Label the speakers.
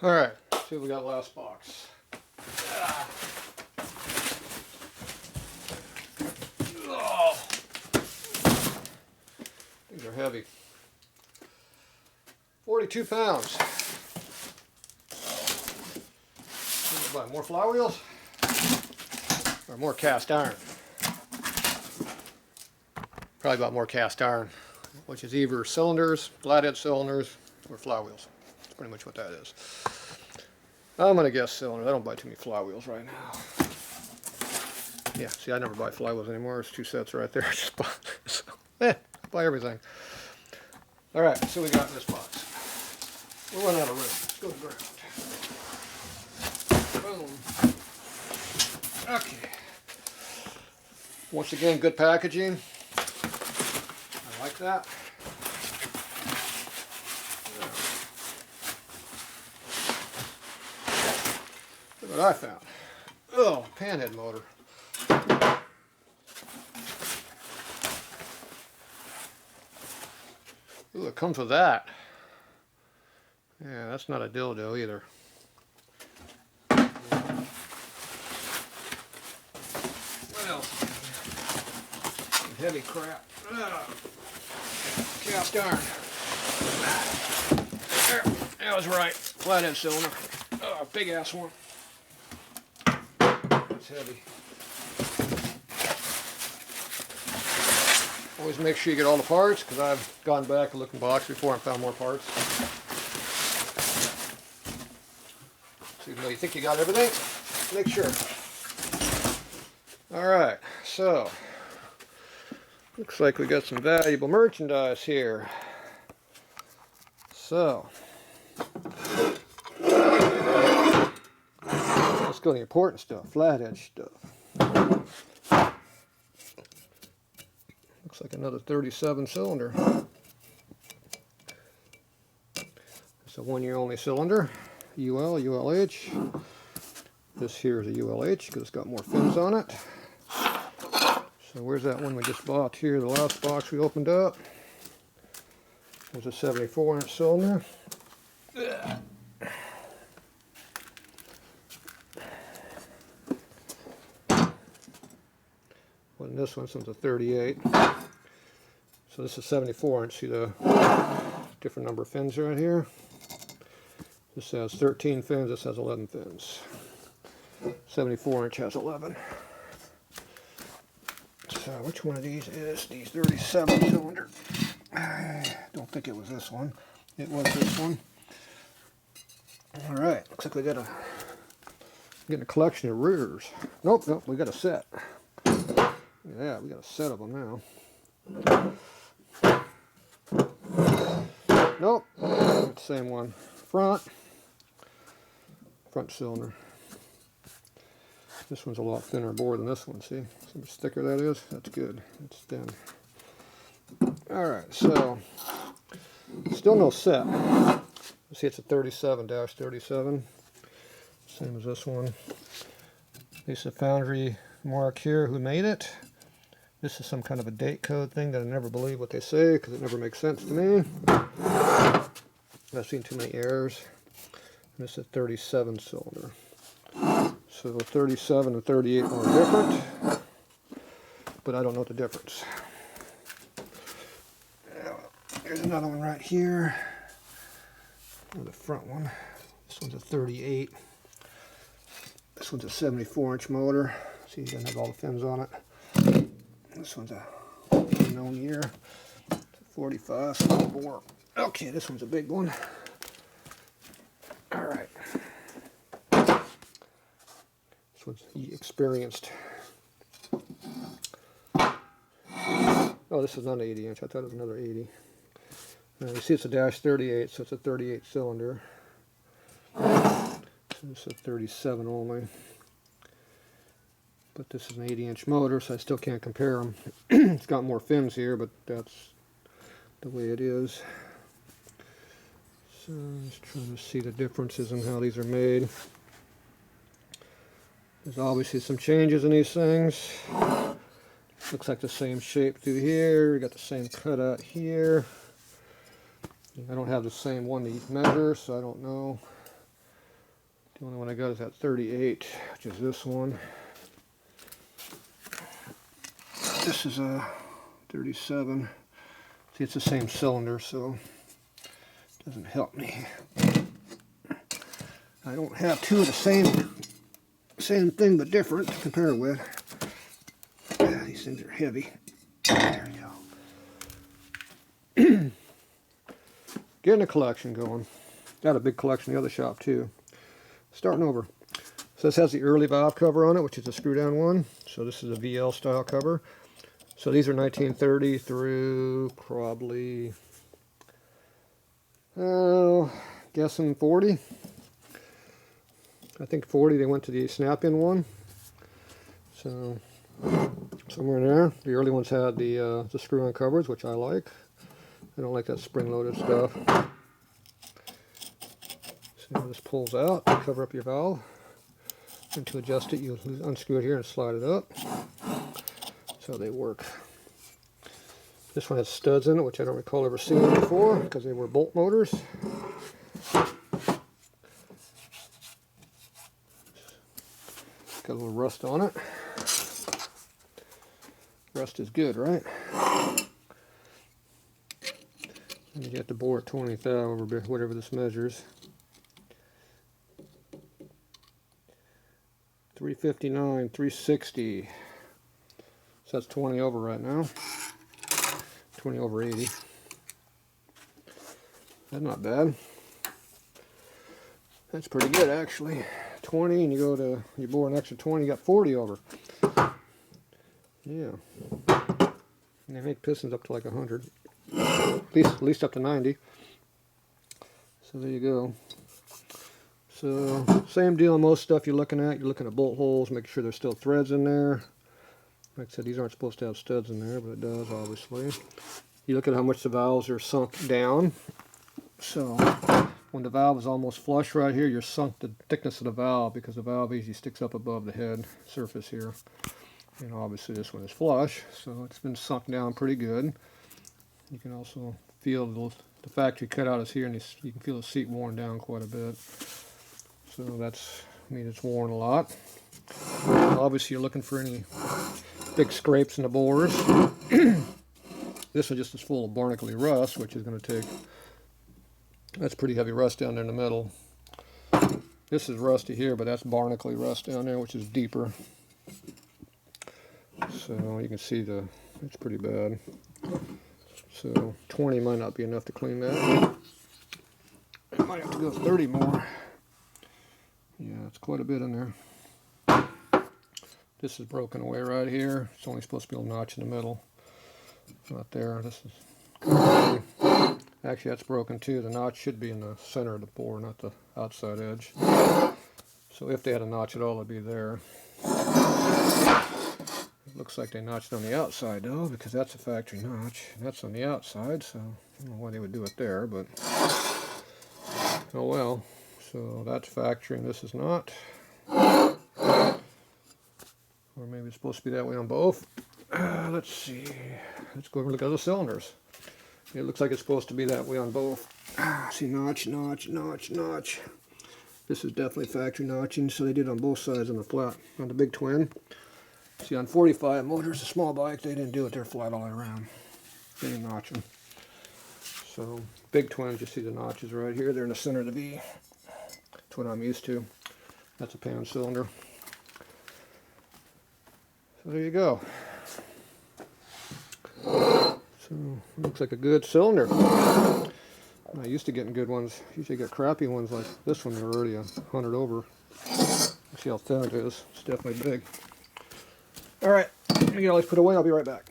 Speaker 1: Alright, let's see what we got last box. Oh, these are heavy. 42 pounds. Buy more flywheels or more cast iron. Probably about more cast iron, which is either cylinders, flathead cylinders, or flywheels. That's pretty much what that is. I'm gonna guess cylinders. I don't buy too many flywheels right now. Yeah, see, I never buy flywheels anymore. There's two sets right there. I just bought this. Buy everything. All right, so we got in this box. We're running out of room. Let's go to the ground. Boom. Okay. Once again, good packaging. I like that. Look what I found. Oh, panhead motor. Ooh, it comes with that. Yeah, that's not a dildo either. What else? Some heavy crap. Cast iron. There, that was right. Flathead cylinder. Oh, big ass one. That's heavy. Always make sure you get all the parts, because I've gone back and looked in box before and found more parts. So even though you think you got everything, make sure. Alright, so looks like we got some valuable merchandise here. So let's go to the important stuff, flathead stuff. Looks like another 37 cylinder. It's a 1 year only cylinder. UL, ULH. This here is a ULH because it's got more fins on it. So where's that one we just bought here? The last box we opened up was a 74-inch cylinder. Well, this one's a 38. So this is 74-inch. See the different number of fins right here? This has 13 fins, this has 11 fins. 74-inch has 11. So which one of these is the 37 cylinder? I don't think it was this one. It was this one. Alright, looks like we got getting a collection of rears. Nope, we got a set. Yeah, we got a set of them now. Nope, it's the same one. Front cylinder. This one's a lot thinner bore than this one, see? See how much thicker that is? That's good. It's thin. Alright, so still no set. See, it's a 37-37. Same as this one. This is a foundry mark here. Who made it? This is some kind of a date code thing that I never believe what they say because it never makes sense to me. I've seen too many errors. And this is a 37 cylinder. So 37 and 38 are different, but I don't know the difference. Here's another one right here. The front one. This one's a 38. This one's a 74-inch motor. See, it doesn't have all the fins on it. This one's a unknown year. It's a 45 small bore. Okay, this one's a big one. All right. This one's experienced. Oh, this is not an 80-inch. I thought it was another 80. Now you see it's a -38, so it's a 38 cylinder. So this is a 37 only. But this is an 80-inch motor, so I still can't compare them. It's got more fins here, but that's the way it is. So I'm just trying to see the differences in how these are made. There's obviously some changes in these things. Looks like the same shape through here. We got the same cutout here. I don't have the same one to measure, so I don't know. The only one I got is that 38, which is this one. This is a 37. See, it's the same cylinder, so it doesn't help me. I don't have two of the same thing but different to compare with. These things are heavy. There we go. Getting a collection going. Got a big collection in the other shop too. Starting over. So this has the early valve cover on it, which is a screw down one. So this is a VL style cover. So these are 1930 through probably, guessing 40. I think 40 they went to the snap-in one. So somewhere in there. The early ones had the screw-on covers, which I like. I don't like that spring-loaded stuff. So this pulls out to cover up your valve. And to adjust it, you unscrew it here and slide it up. That's how they work. This one has studs in it, which I don't recall ever seeing before because they were bolt motors. Got a little rust on it. Rust is good, right? And you have to bore at 20 thou over whatever this measures. 359, 360. So that's 20 over right now. 20 over 80. That's not bad. That's pretty good actually. 20 and you bore an extra 20, you got 40 over. Yeah. And they make pistons up to like 100. At least up to 90. So there you go. So same deal on most stuff you're looking at. You're looking at bolt holes, make sure there's still threads in there. Like I said, these aren't supposed to have studs in there, but it does, obviously. You look at how much the valves are sunk down. So when the valve is almost flush right here, you're sunk the thickness of the valve because the valve easily sticks up above the head surface here. And obviously this one is flush, so it's been sunk down pretty good. You can also feel the factory cutout is here, and you can feel the seat worn down quite a bit. So that's, I mean, it's worn a lot. Obviously you're looking for any big scrapes in the bores. This one just is full of barnacle rust, which is going to take, that's pretty heavy rust down there in the middle. This is rusty here, but that's barnacle rust down there, which is deeper. So you can see it's pretty bad. So 20 might not be enough to clean that. I might have to go 30 more. Yeah, it's quite a bit in there. This is broken away right here. It's only supposed to be a little notch in the middle. Not there. This is actually, that's broken too. The notch should be in the center of the bore, not the outside edge. So if they had a notch at all, it'd be there. It looks like they notched on the outside though, because that's a factory notch. That's on the outside, so I don't know why they would do it there, but oh well. So that's factory and this is not. Or maybe it's supposed to be that way on both. Let's see. Let's go over and look at the cylinders. It looks like it's supposed to be that way on both. See, notch, notch, notch, notch. This is definitely factory notching, so they did on both sides on the flat, on the big twin. See, on 45 motors, a small bike, they didn't do it. They're flat all the way around. They didn't notch them. So, big twins, you see the notches right here. They're in the center of the V. That's what I'm used to. That's a pan cylinder. So there you go. So, looks like a good cylinder. I'm not used to getting good ones. Usually get crappy ones like this one. They're already 100 over. See how thin it is. It's definitely big. All right, let me get all these put away. I'll be right back.